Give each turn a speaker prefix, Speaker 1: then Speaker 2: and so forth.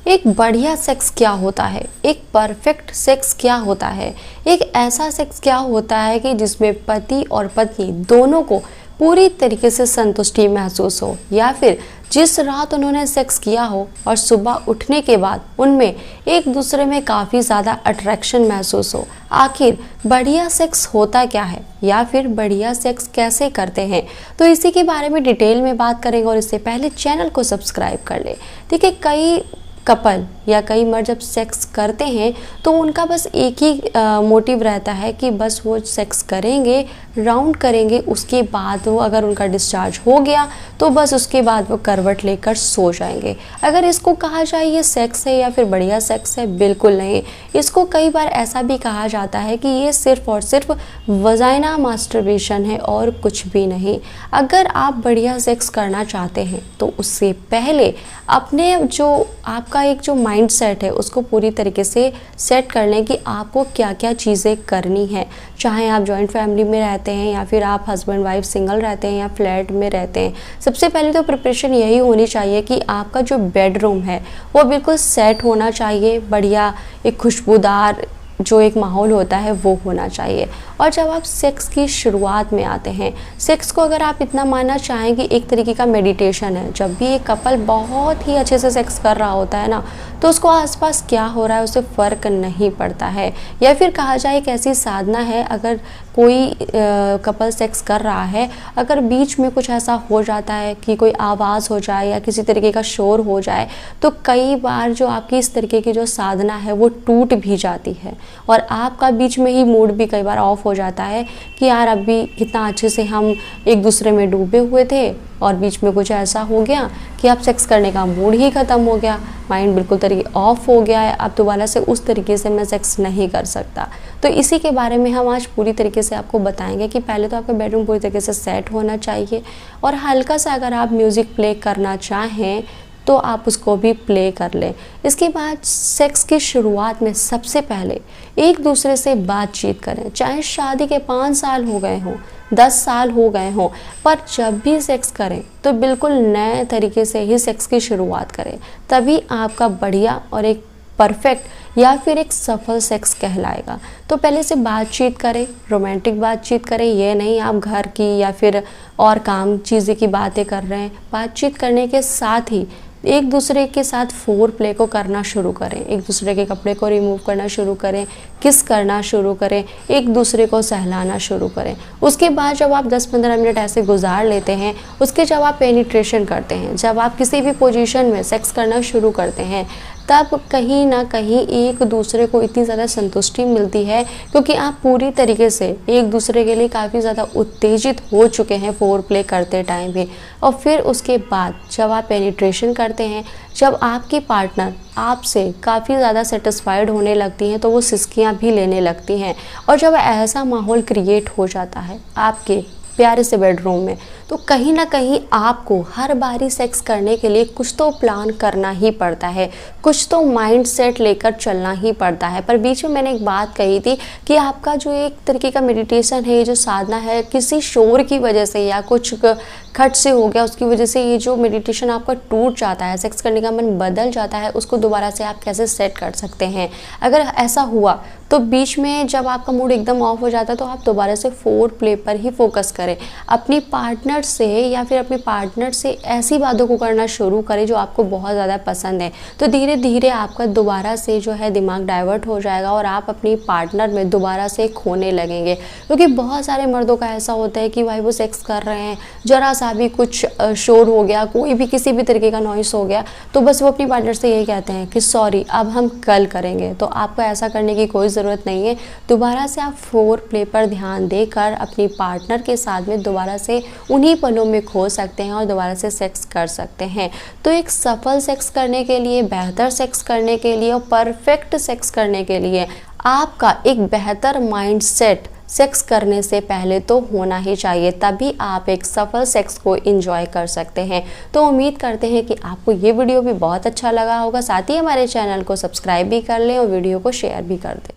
Speaker 1: एक बढ़िया सेक्स क्या होता है, एक परफेक्ट सेक्स क्या होता है, एक ऐसा सेक्स क्या होता है कि जिसमें पति और पत्नी दोनों को पूरी तरीके से संतुष्टि महसूस हो, या फिर जिस रात उन्होंने सेक्स किया हो और सुबह उठने के बाद उनमें एक दूसरे में काफ़ी ज़्यादा अट्रैक्शन महसूस हो। आखिर बढ़िया सेक्स होता क्या है, या फिर बढ़िया सेक्स कैसे करते हैं, तो इसी के बारे में डिटेल में बात करेंगे। और इससे पहले चैनल को सब्सक्राइब कर ले। देखिए, कई कपल या कई मर्द जब सेक्स करते हैं तो उनका बस एक ही मोटिव रहता है कि बस वो सेक्स करेंगे, राउंड करेंगे, उसके बाद वो अगर उनका डिस्चार्ज हो गया तो बस उसके बाद वो करवट लेकर सो जाएंगे। अगर इसको कहा जाए ये सेक्स है या फिर बढ़िया सेक्स है, बिल्कुल नहीं। इसको कई बार ऐसा भी कहा जाता है कि ये सिर्फ और सिर्फ वजाइना मास्टरबेशन है और कुछ भी नहीं। अगर आप बढ़िया सेक्स करना चाहते हैं तो उससे पहले अपने जो आपका एक जो माइंड सेट है उसको पूरी तरीके से सेट कर लें कि आपको क्या क्या चीज़ें करनी है। चाहे आप जॉइंट फैमिली में रहते हैं या फिर आप हस्बैंड वाइफ सिंगल रहते हैं या फ्लैट में रहते हैं, सबसे पहले तो प्रिपरेशन यही होनी चाहिए कि आपका जो बेडरूम है वो बिल्कुल सेट होना चाहिए। बढ़िया एक खुशबूदार जो एक माहौल होता है वो होना चाहिए। और जब आप सेक्स की शुरुआत में आते हैं, सेक्स को अगर आप इतना मानना चाहें कि एक तरीके का मेडिटेशन है। जब भी एक कपल बहुत ही अच्छे से सेक्स कर रहा होता है ना, तो उसको आसपास क्या हो रहा है उससे फ़र्क नहीं पड़ता है। या फिर कहा जाए एक ऐसी साधना है, अगर कोई कपल सेक्स कर रहा है, अगर बीच में कुछ ऐसा हो जाता है कि कोई आवाज़ हो जाए या किसी तरीके का शोर हो जाए, तो कई बार जो आपकी इस तरीके की जो साधना है वो टूट भी जाती है और आपका बीच में ही मूड भी कई बार ऑफ हो जाता है कि यार अभी कितना अच्छे से हम एक दूसरे में डूबे हुए थे और बीच में कुछ ऐसा हो गया कि अब सेक्स करने का मूड ही ख़त्म हो गया, माइंड बिल्कुल तरीके ऑफ हो गया है, अब दोबारा से उस तरीके से मैं सेक्स नहीं कर सकता। तो इसी के बारे में हम आज पूरी तरीके से आपको बताएंगे कि पहले तो आपका बेडरूम पूरी तरीके से सेट होना चाहिए और हल्का सा अगर आप म्यूज़िक प्ले करना चाहें तो आप उसको भी प्ले कर लें। इसके बाद सेक्स की शुरुआत में सबसे पहले एक दूसरे से बातचीत करें। चाहे शादी के 5 साल हो गए हों, 10 साल हो गए हों, पर जब भी सेक्स करें तो बिल्कुल नए तरीके से ही सेक्स की शुरुआत करें। तभी आपका बढ़िया और एक परफेक्ट या फिर एक सफल सेक्स कहलाएगा। तो पहले से बातचीत करें, रोमांटिक बातचीत करें। ये नहीं आप घर की या फिर और काम चीज़ें की बातें कर रहे हैं। बातचीत करने के साथ ही एक दूसरे के साथ फोर प्ले को करना शुरू करें। एक दूसरे के कपड़े को रिमूव करना शुरू करें, किस करना शुरू करें, एक दूसरे को सहलाना शुरू करें। उसके बाद जब आप 10-15 मिनट ऐसे गुजार लेते हैं, उसके जब आप पेनिट्रेशन करते हैं, जब आप किसी भी पोजीशन में सेक्स करना शुरू करते हैं, तब कहीं ना कहीं एक दूसरे को इतनी ज़्यादा संतुष्टि मिलती है क्योंकि आप पूरी तरीके से एक दूसरे के लिए काफ़ी ज़्यादा उत्तेजित हो चुके हैं फोर प्ले करते टाइम भी। और फिर उसके बाद जब आप पेनिट्रेशन करते हैं, जब आपकी पार्टनर आपसे काफ़ी ज़्यादा सेटिस्फाइड होने लगती हैं तो वो सिसकियाँ भी लेने लगती हैं। और जब ऐसा माहौल क्रिएट हो जाता है आपके प्यारे से बेडरूम में, तो कहीं ना कहीं आपको हर बारी सेक्स करने के लिए कुछ तो प्लान करना ही पड़ता है, कुछ तो माइंड सेट लेकर चलना ही पड़ता है। पर बीच में मैंने एक बात कही थी कि आपका जो एक तरीके का मेडिटेशन है, ये जो साधना है, किसी शोर की वजह से या कुछ खट से हो गया उसकी वजह से ये जो मेडिटेशन आपका टूट जाता है, सेक्स करने का मन बदल जाता है, उसको दोबारा से आप कैसे सेट कर सकते हैं। अगर ऐसा हुआ तो बीच में जब आपका मूड एकदम ऑफ हो जाता है तो आप दोबारा से फोर प्ले पर ही फोकस करें। अपनी पार्टनर से या फिर अपने पार्टनर से ऐसी बातों को करना शुरू करें जो आपको बहुत ज़्यादा पसंद है। तो धीरे धीरे आपका दोबारा से जो है दिमाग डाइवर्ट हो जाएगा और आप अपनी पार्टनर में दोबारा से खोने लगेंगे। क्योंकि बहुत सारे मर्दों का ऐसा होता है कि भाई वो सेक्स कर रहे हैं, ज़रा सा भी कुछ शोर हो गया, कोई भी किसी भी तरीके का नॉइस हो गया, तो बस वो अपनी पार्टनर से यही कहते हैं कि सॉरी अब हम कल करेंगे। तो आपको ऐसा करने की कोई ज़रूरत नहीं है। दोबारा से आप फोर प्ले पर ध्यान देकर अपनी पार्टनर के साथ में दोबारा से उन्हीं पलों में खो सकते हैं और दोबारा से सेक्स कर सकते हैं। तो एक सफल सेक्स करने के लिए, बेहतर सेक्स करने के लिए और परफेक्ट सेक्स करने के लिए आपका एक बेहतर माइंड सेट सेक्स करने से पहले तो होना ही चाहिए। तभी आप एक सफल सेक्स को एंजॉय कर सकते हैं। तो उम्मीद करते हैं कि आपको ये वीडियो भी बहुत अच्छा लगा होगा। साथ ही हमारे चैनल को सब्सक्राइब भी कर लें और वीडियो को शेयर भी कर दें।